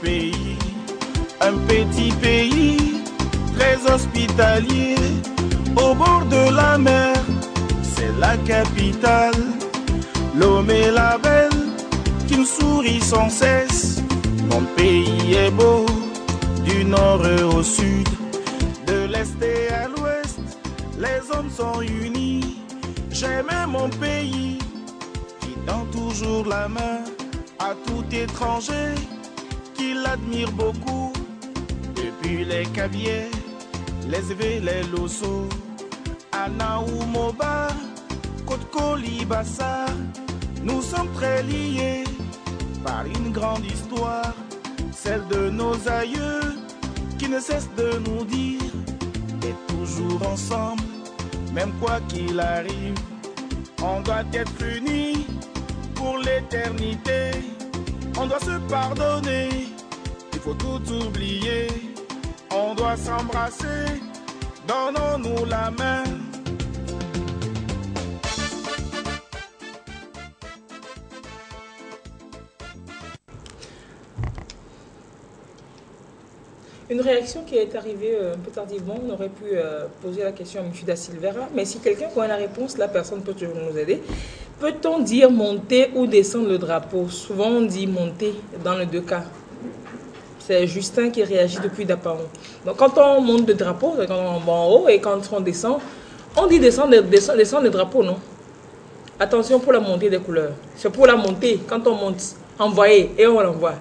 pays, un petit pays très hospitalier, au bord de la mer, c'est la capitale. L'homme est la belle, qui me sourit sans cesse. Mon pays est beau, du nord au sud, de l'est et à l'ouest, les hommes sont unis. J'aime mon pays, qui tend toujours la main à tout étranger, qui l'admire beaucoup. Depuis les Cabiais, les Évé, les Losso, Anaou, Moba, Côte-Coli, Bassar, nous sommes très liés par une grande histoire, celle de nos aïeux, qui ne cesse de nous dire, et toujours ensemble, même quoi qu'il arrive, on doit être unis pour l'éternité, on doit se pardonner, il faut tout oublier, on doit s'embrasser, donnons-nous la main. Une réaction qui est arrivée un peu tardivement, on aurait pu poser la question à M. Da Silveira, mais si quelqu'un connaît la réponse, la personne peut toujours nous aider. Peut-on dire monter ou descendre le drapeau? Souvent on dit monter dans les deux cas. C'est Justin qui réagit depuis Dapaon. Donc quand on monte le drapeau, c'est quand on va en haut, et quand on descend, on dit descendre le drapeau, non? Attention pour la montée des couleurs. C'est pour la montée, quand on monte, envoyer et on l'envoie.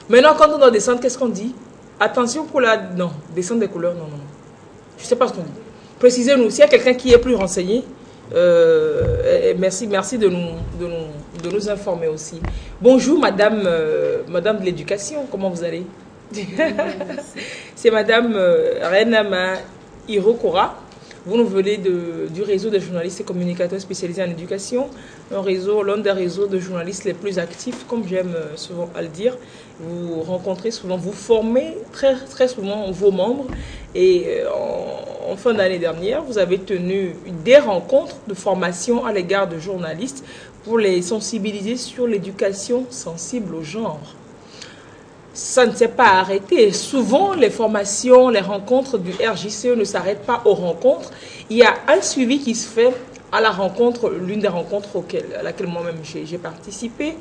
Maintenant quand on doit descendre, qu'est-ce qu'on dit? Attention pour la... Non, descendre des couleurs, non. Je ne sais pas ce qu'on dit. Précisez-nous, s'il y a quelqu'un qui est plus renseigné, merci de nous informer aussi. Bonjour, madame de l'éducation, comment vous allez? C'est madame Renama Hirokora. Vous nous venez du réseau des journalistes et communicateurs spécialisés en éducation, l'un des réseaux de journalistes les plus actifs, comme j'aime souvent à le dire. Vous rencontrez souvent, vous formez très souvent vos membres. Et en fin d'année dernière, vous avez tenu des rencontres de formation à l'égard de journalistes pour les sensibiliser sur l'éducation sensible au genre. Ça ne s'est pas arrêté. Souvent, les formations, les rencontres du RJCE ne s'arrêtent pas aux rencontres. Il y a un suivi qui se fait à la rencontre, l'une des rencontres à laquelle moi-même j'ai participé.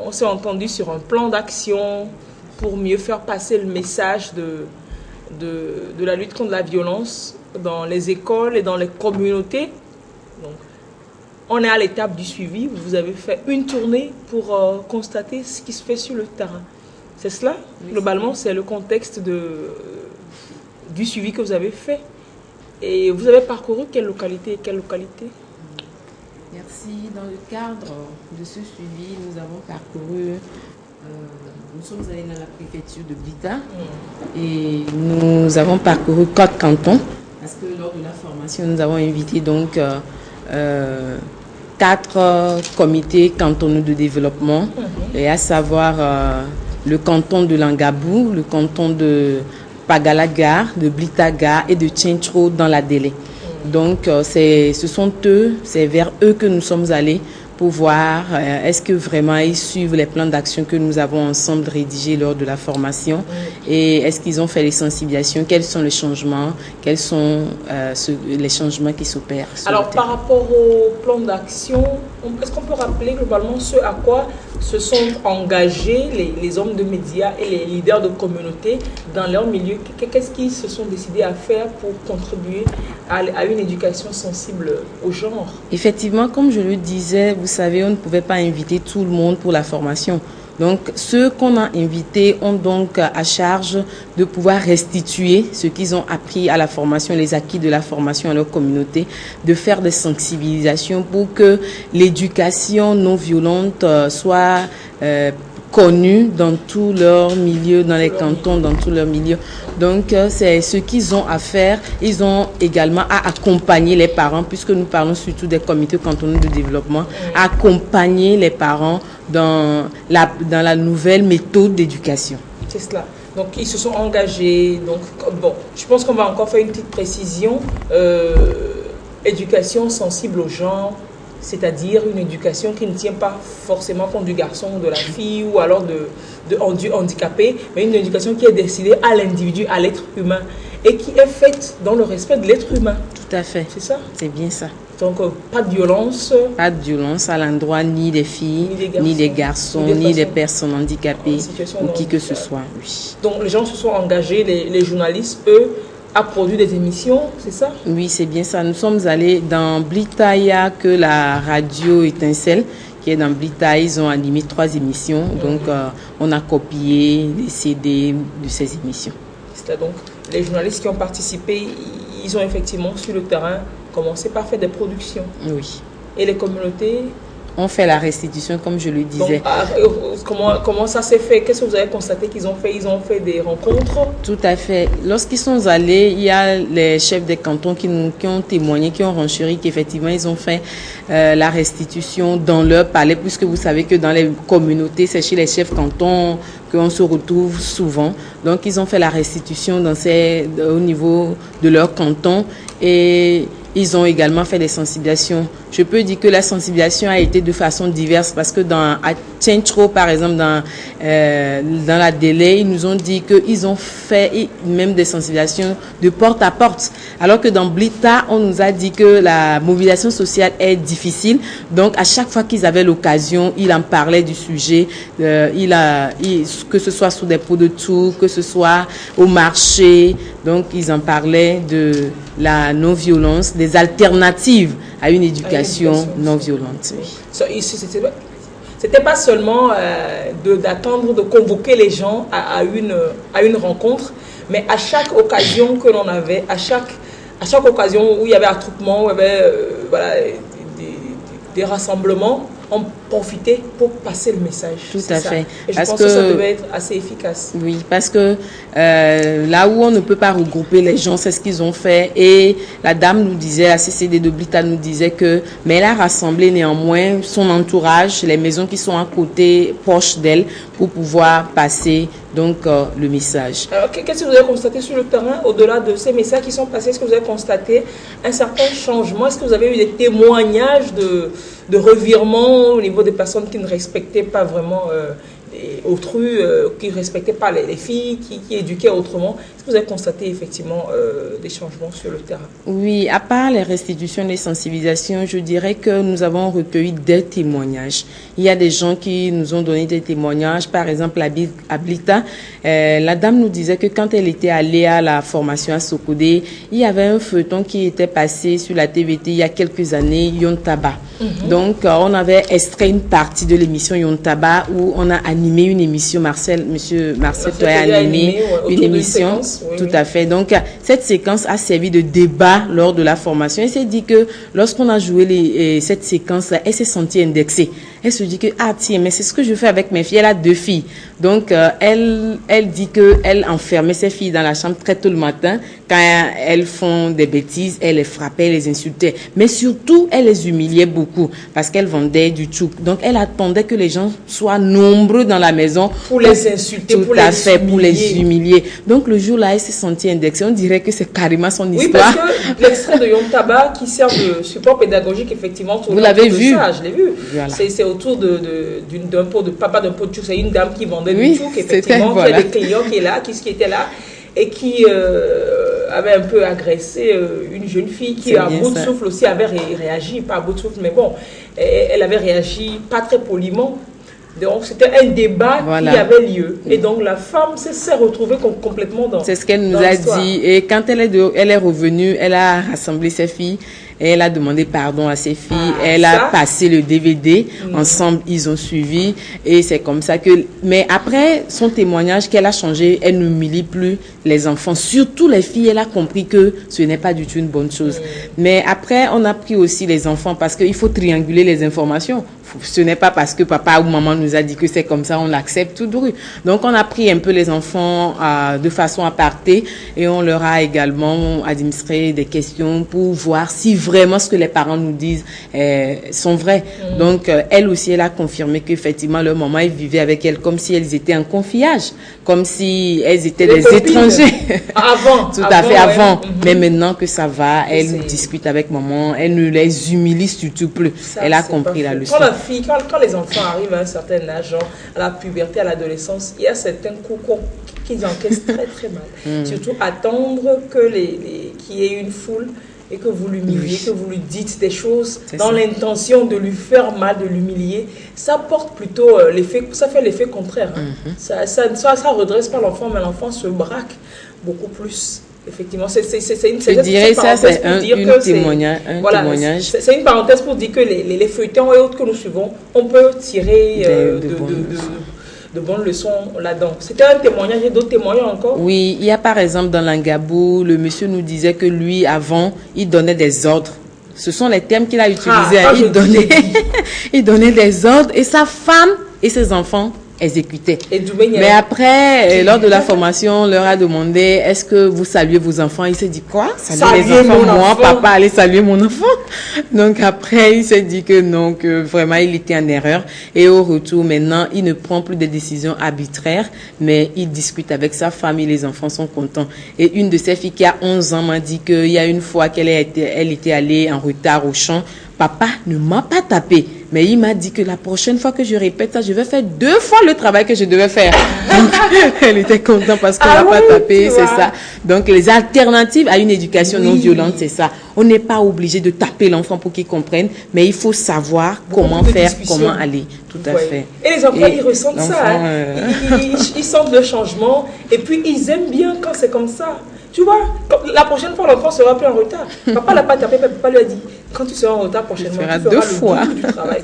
On s'est entendu sur un plan d'action pour mieux faire passer le message de la lutte contre la violence dans les écoles et dans les communautés. Donc, on est à l'étape du suivi. Vous avez fait une tournée pour constater ce qui se fait sur le terrain. C'est cela, oui, globalement, c'est le contexte du suivi que vous avez fait. Et vous avez parcouru quelle localité? Merci. Dans le cadre de ce suivi, nous avons parcouru, nous sommes allés dans la préfecture de Blita et nous avons parcouru 4 cantons. Parce que lors de la formation, nous avons invité donc 4 comités cantonaux de développement, et à savoir le canton de Langabou, le canton de Pagalagar, de Blitagar et de Tchenchro dans la Délé. Donc, ce sont eux, c'est vers eux que nous sommes allés pour voir est-ce que vraiment ils suivent les plans d'action que nous avons ensemble rédigés lors de la formation et est-ce qu'ils ont fait les sensibilisations, quels sont les changements, quels sont les changements qui s'opèrent. Alors, par rapport au plan d'action, est-ce qu'on peut rappeler globalement ce à quoi se sont engagés les hommes de médias et les leaders de communauté dans leur milieu? Qu'est-ce qu'ils se sont décidés à faire pour contribuer à une éducation sensible au genre? Effectivement, comme je le disais, vous savez, on ne pouvait pas inviter tout le monde pour la formation. Donc, ceux qu'on a invités ont donc à charge de pouvoir restituer ce qu'ils ont appris à la formation, les acquis de la formation à leur communauté, de faire des sensibilisations pour que l'éducation non violente soit connue dans tous leurs milieux, dans les cantons, dans tous leurs milieux. Donc, c'est ce qu'ils ont à faire. Ils ont également à accompagner les parents, puisque nous parlons surtout des comités cantonaux de développement, accompagner les parents dans la nouvelle méthode d'éducation. C'est cela. Donc, ils se sont engagés. Donc, bon, je pense qu'on va encore faire une petite précision. Éducation sensible au genre. c'est-à-dire une éducation qui ne tient pas forcément compte du garçon ou de la fille ou alors du handicapé, mais une éducation qui est destinée à l'individu, à l'être humain et qui est faite dans le respect de l'être humain. Tout à fait. C'est ça? C'est bien ça. Donc, pas de violence. Pas de violence à l'endroit ni des filles, ni des garçons, ni des personnes handicapées ou qui que ce soit. Oui. Donc, les gens se sont engagés, les journalistes, eux, à produire des émissions, c'est ça? Oui, c'est bien ça. Nous sommes allés dans Blita, il n'y a que la radio Étincelle qui est dans Blita. Ils ont animé 3 émissions. Donc, on a copié les CD de ces émissions. C'est donc les journalistes qui ont participé, ils ont effectivement sur le terrain commencé par faire des productions. Oui. Et les communautés? On fait la restitution, comme je le disais. Donc, comment ça s'est fait? Qu'est-ce que vous avez constaté qu'ils ont fait? Ils ont fait des rencontres? Tout à fait. Lorsqu'ils sont allés, il y a les chefs des cantons qui ont témoigné, qui ont renchéri qu'effectivement, ils ont fait la restitution dans leur palais, puisque vous savez que dans les communautés, c'est chez les chefs cantons qu'on se retrouve souvent. Donc, ils ont fait la restitution au niveau de leur canton et ils ont également fait des sensibilisations. Je peux dire que la sensibilisation a été de façon diverse parce que à Tchentro, par exemple, dans la Délai, ils nous ont dit qu'ils ont fait même des sensibilisations de porte à porte. Alors que dans Blita, on nous a dit que la mobilisation sociale est difficile. Donc, à chaque fois qu'ils avaient l'occasion, ils en parlaient du sujet. Que ce soit sous des pots de tour, que ce soit au marché. Donc, ils en parlaient de la non-violence, des alternatives à une éducation non violente. Oui. C'était pas seulement d'attendre, de convoquer les gens à une rencontre, mais à chaque occasion que l'on avait, à chaque occasion où il y avait attroupement, où il y avait des rassemblements, on profitait pour passer le message. Tout à fait. Et je pense que ça devait être assez efficace. Oui, parce que là où on ne peut pas regrouper les gens, c'est ce qu'ils ont fait. Et la dame nous disait, la CCD de Blita nous disait mais elle a rassemblé néanmoins son entourage, les maisons qui sont à côté, proches d'elle, pour pouvoir passer donc le message. Alors, qu'est-ce que vous avez constaté sur le terrain, au-delà de ces messages qui sont passés? Est-ce que vous avez constaté un certain changement? Est-ce que vous avez eu des témoignages de revirement au niveau des personnes qui ne respectaient pas vraiment autrui, qui ne respectaient pas les filles, qui éduquaient autrement? Est-ce que vous avez constaté effectivement des changements sur le terrain? Oui, à part les restitutions, les sensibilisations, je dirais que nous avons recueilli des témoignages. Il y a des gens qui nous ont donné des témoignages. Par exemple, à Blita, la dame nous disait que quand elle était allée à la formation à Sokodé, il y avait un feuilleton qui était passé sur la TVT il y a quelques années, Yontaba. Donc, on avait extrait une partie de l'émission Yontaba où on a animé une émission. Monsieur Marcel a animé une émission. Oui, tout à fait. Donc, cette séquence a servi de débat lors de la formation. Elle s'est dit que lorsqu'on a joué cette séquence, elle s'est sentie indexée. Elle se dit que, tiens, mais c'est ce que je fais avec mes filles. Elle a 2 filles. Donc, elle dit qu'elle enfermait ses filles dans la chambre très tôt le matin. Quand elles font des bêtises, elle les frappait, elle les insultait. Mais surtout, elle les humiliait beaucoup parce qu'elle vendait du tchouk. Donc, elle attendait que les gens soient nombreux dans la maison. Pour les insulter, pour les humilier. Donc, le jour-là, elle s'est sentie indexée. On dirait que c'est carrément son histoire. Oui, parce que l'extrait de Yontaba qui sert de support pédagogique, effectivement, vous l'avez vu? Ça, je l'ai vu. Voilà. C'est autour d'un pot de tchouk. C'est une dame qui vendait du tchouk, effectivement, qui a des clients qui étaient là et qui avait un peu agressé une jeune fille qui, à bout de souffle aussi, avait réagi, pas à bout de souffle, mais bon, elle avait réagi pas très poliment. Donc, c'était un débat qui avait lieu. Et donc, la femme s'est retrouvée complètement dans c'est ce qu'elle nous a dit. Et quand elle est revenue, elle a rassemblé ses filles. Et elle a demandé pardon à ses filles. Elle a passé le DVD. Ensemble, ils ont suivi. Et c'est comme ça que... Mais après son témoignage qu'elle a changé, elle n'humilie plus les enfants. Surtout les filles, elle a compris que ce n'est pas du tout une bonne chose. Mais après, on a pris aussi les enfants parce qu'il faut trianguler les informations. Ce n'est pas parce que papa ou maman nous a dit que c'est comme ça, on l'accepte tout droit. Donc, on a pris un peu les enfants de façon apartée et on leur a également administré des questions pour voir si vraiment vraiment ce que les parents nous disent sont vrais. Donc, elle aussi, elle a confirmé qu'effectivement, leur maman, elle vivait avec elle comme si elles étaient en confiage, comme si elles étaient des étrangers. Avant. Tout à fait, avant. Mais maintenant que ça va, elle discute avec maman, elle ne les humilie surtout plus. Ça, elle a compris la leçon. Quand les enfants arrivent à un certain âge, genre à la puberté, à l'adolescence, il y a certains coups qu'ils encaissent très très mal. Surtout attendre qu'il y ait une foule et que vous l'humiliez, que vous lui dites des choses dans l'intention de lui faire mal, de l'humilier, ça porte plutôt ça fait l'effet contraire. Ça redresse pas l'enfant, mais l'enfant se braque beaucoup plus. Effectivement, c'est un témoignage. C'est une parenthèse pour dire que les feuilletons et autres que nous suivons, on peut tirer de bonnes leçons là-dedans. C'était un témoignage, et d'autres témoignages encore. Oui, il y a par exemple dans l'Angabou, le monsieur nous disait que lui, avant, il donnait des ordres. Ce sont les termes qu'il a utilisés. Il donnait des ordres et sa femme et ses enfants exécutaient. Mais après, lors de la formation, on leur a demandé, est-ce que vous saluez vos enfants? Il s'est dit, quoi? Saluer les enfants? Moi, papa, allez saluer mon enfant. Donc après, il s'est dit que non, que vraiment, il était en erreur. Et au retour, maintenant, il ne prend plus de décisions arbitraires, mais il discute avec sa femme et les enfants sont contents. Et une de ses filles qui a 11 ans m'a dit qu'il y a une fois elle était allée en retard au champ. Papa ne m'a pas tapé, mais il m'a dit que la prochaine fois que je répète ça, je vais faire 2 fois le travail que je devais faire. Donc, elle était contente parce qu'on n'a pas tapé, c'est ça. Donc, les alternatives à une éducation non violente, c'est ça. On n'est pas obligé de taper l'enfant pour qu'il comprenne, mais il faut savoir comment faire, comment aller. Tout à fait. Et les enfants, ils ressentent ça. Ils sentent le changement et puis ils aiment bien quand c'est comme ça. Tu vois, la prochaine fois, l'enfant sera plus en retard. Papa l'a pas tapé, mais papa lui a dit, quand tu seras en retard prochainement, tu feras 2 fois le du travail.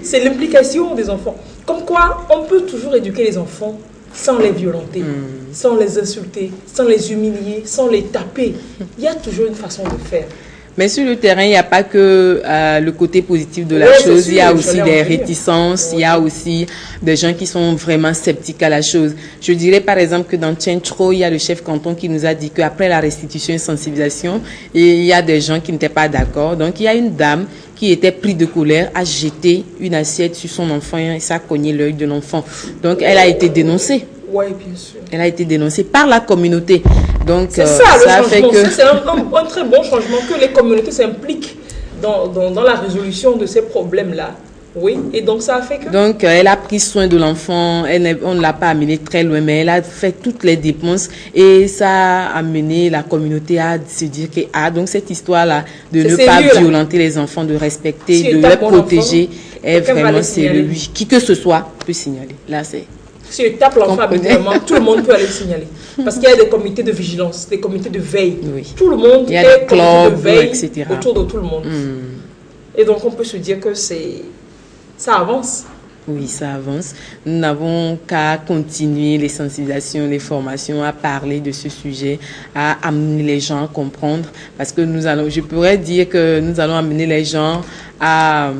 C'est l'implication des enfants. Comme quoi, on peut toujours éduquer les enfants sans les violenter, sans les insulter, sans les humilier, sans les taper. Il y a toujours une façon de faire. Mais sur le terrain, il n'y a pas que le côté positif de la chose. Il y a aussi des réticences. Il y a aussi des gens qui sont vraiment sceptiques à la chose. Je dirais par exemple que dans Tchenchro, il y a le chef canton qui nous a dit qu'après la restitution et sensibilisation, il y a des gens qui n'étaient pas d'accord. Donc il y a une dame qui était prise de colère, a jeté une assiette sur son enfant et ça a cogné l'œil de l'enfant. Donc elle a été dénoncée. Oui, bien sûr. Elle a été dénoncée par la communauté. Donc, c'est ça, fait que... C'est un très bon changement que les communautés s'impliquent dans la résolution de ces problèmes-là. Oui, et donc ça a fait que... Donc, elle a pris soin de l'enfant, on ne l'a pas amené très loin, mais elle a fait toutes les dépenses et ça a amené la communauté à se dire que, donc cette histoire-là, de ne pas violenter les enfants, de respecter, de les protéger, est vraiment, c'est lui. Qui que ce soit peut signaler. Là, c'est... Si je tape l'enfant habituellement, tout le monde peut aller signaler. Parce qu'il y a des comités de vigilance, des comités de veille. Oui. Tout le monde est comité de veille etc. autour de tout le monde. Et donc, on peut se dire que ça avance. Oui, ça avance. Nous n'avons qu'à continuer les sensibilisations, les formations, à parler de ce sujet, à amener les gens à comprendre. Parce que je pourrais dire que nous allons amener les gens à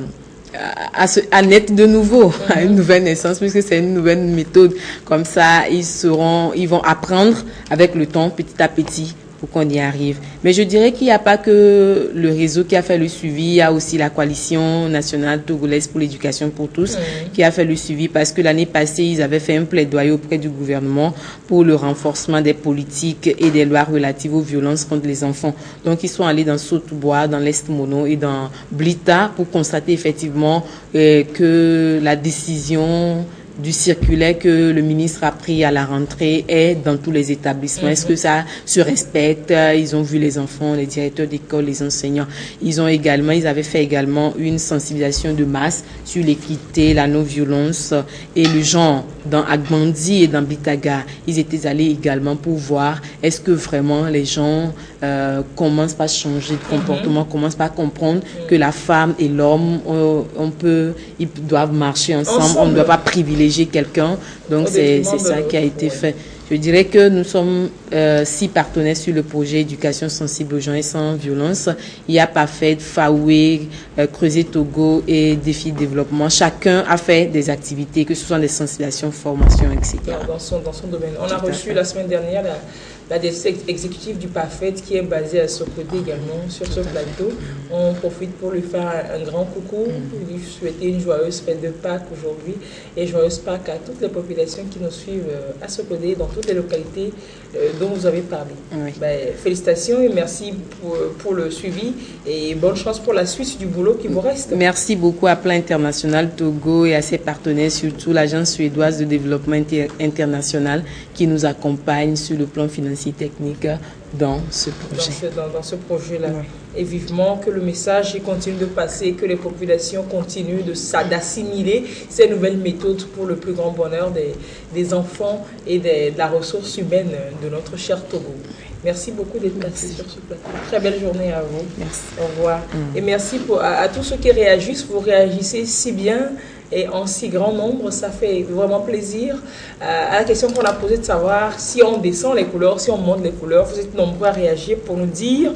naître de nouveau, à une nouvelle naissance, puisque c'est une nouvelle méthode. Comme ça, ils vont apprendre avec le temps, petit à petit, pour qu'on y arrive. Mais je dirais qu'il n'y a pas que le réseau qui a fait le suivi, il y a aussi la coalition nationale togolaise pour l'éducation pour tous qui a fait le suivi, parce que l'année passée, ils avaient fait un plaidoyer auprès du gouvernement pour le renforcement des politiques et des lois relatives aux violences contre les enfants. Donc, ils sont allés dans Sotobois, dans l'Est Mono et dans Blita pour constater effectivement que la décision du circulaire que le ministre a pris à la rentrée est dans tous les établissements. Est-ce que ça se respecte? Ils ont vu les enfants, les directeurs d'école, les enseignants. Ils avaient fait également une sensibilisation de masse sur l'équité, la non-violence et le genre dans Agbandi et dans Bitaga. Ils étaient allés également pour voir est-ce que vraiment les gens commencent par changer de comportement, commencent par comprendre que la femme et l'homme, ils doivent marcher ensemble. On ne doit pas privilégier quelqu'un. Donc c'est ça qui a été fait. Je dirais que nous sommes 6 partenaires sur le projet éducation sensible aux gens et sans violence. Il y a Parfait, Faoué, Creuser Togo et Défi Développement. Chacun a fait des activités, que ce soit des sensibilisations, formations, etc. Dans son domaine. On a reçu la semaine dernière la directrice exécutive du PAFET qui est basée à Sokode également sur ce plateau. On profite pour lui faire un grand coucou, lui souhaiter une joyeuse fête de Pâques aujourd'hui et joyeuse Pâques à toutes les populations qui nous suivent à Sokode, dans toutes les localités dont vous avez parlé. Oui. Félicitations et merci pour le suivi et bonne chance pour la suite du boulot qui vous reste. Merci beaucoup à Plan International Togo et à ses partenaires, surtout l'Agence suédoise de développement international qui nous accompagne sur le plan financier technique dans ce projet. Dans ce projet-là. Oui. Et vivement que le message continue de passer, que les populations continuent d'assimiler ces nouvelles méthodes pour le plus grand bonheur des enfants et de la ressource humaine de notre cher Togo. Merci beaucoup d'être passé sur ce plateau. Très belle journée à vous. Merci. Au revoir. Et merci à tous ceux qui réagissent. Vous réagissez si bien et en si grand nombre, ça fait vraiment plaisir. À la question qu'on a posée de savoir si on descend les couleurs, si on monte les couleurs, vous êtes nombreux à réagir pour nous dire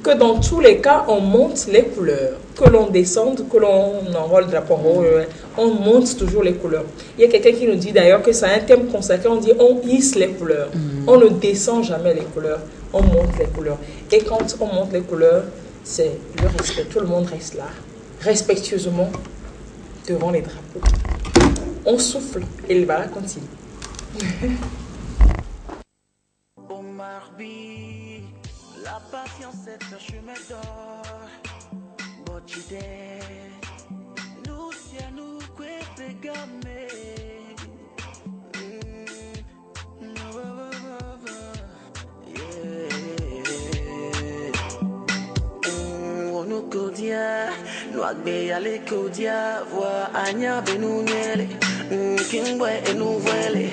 que dans tous les cas, on monte les couleurs. Que l'on descende, que l'on envoie le drapeau, on monte toujours les couleurs. Il y a quelqu'un qui nous dit d'ailleurs que c'est un thème consacré, on dit on hisse les couleurs. On ne descend jamais les couleurs, on monte les couleurs. Et quand on monte les couleurs, c'est le respect. Tout le monde reste là, respectueusement, devant les drapeaux. On souffle et le bal continue. Omar B, la patience est un chemin d'or. Bochide, nous si à nous que gamé. Nous codia, nous agbe ale codia, voix anya benuniele, kingwe et nous voile,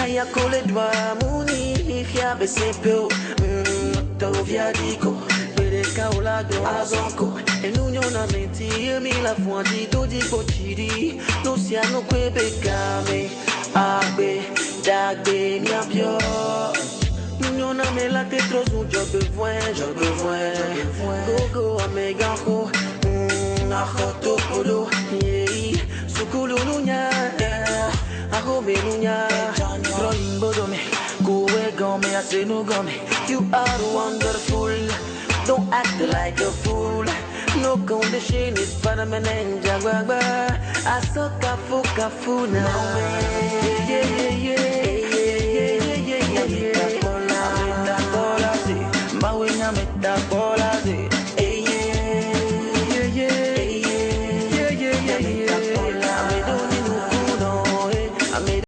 aya kole dwa muni, fia besepo, tovia diko, pede kaula do azonko, et nous nyona menti, mi la fuanti, do di bochidi, nous si a nous kwebe kame, agbe, dagbe, niabio. Nous n'avons la tête trop sous, j'ai besoin. Gogo, ameganko, achoto polo, sukulu nunya, ahome nunya, rolling bodome, goe gome, aseno gome. You are wonderful, don't act like a fool. No condition is permanent, jagwagba, asoka fuka now. Yeah.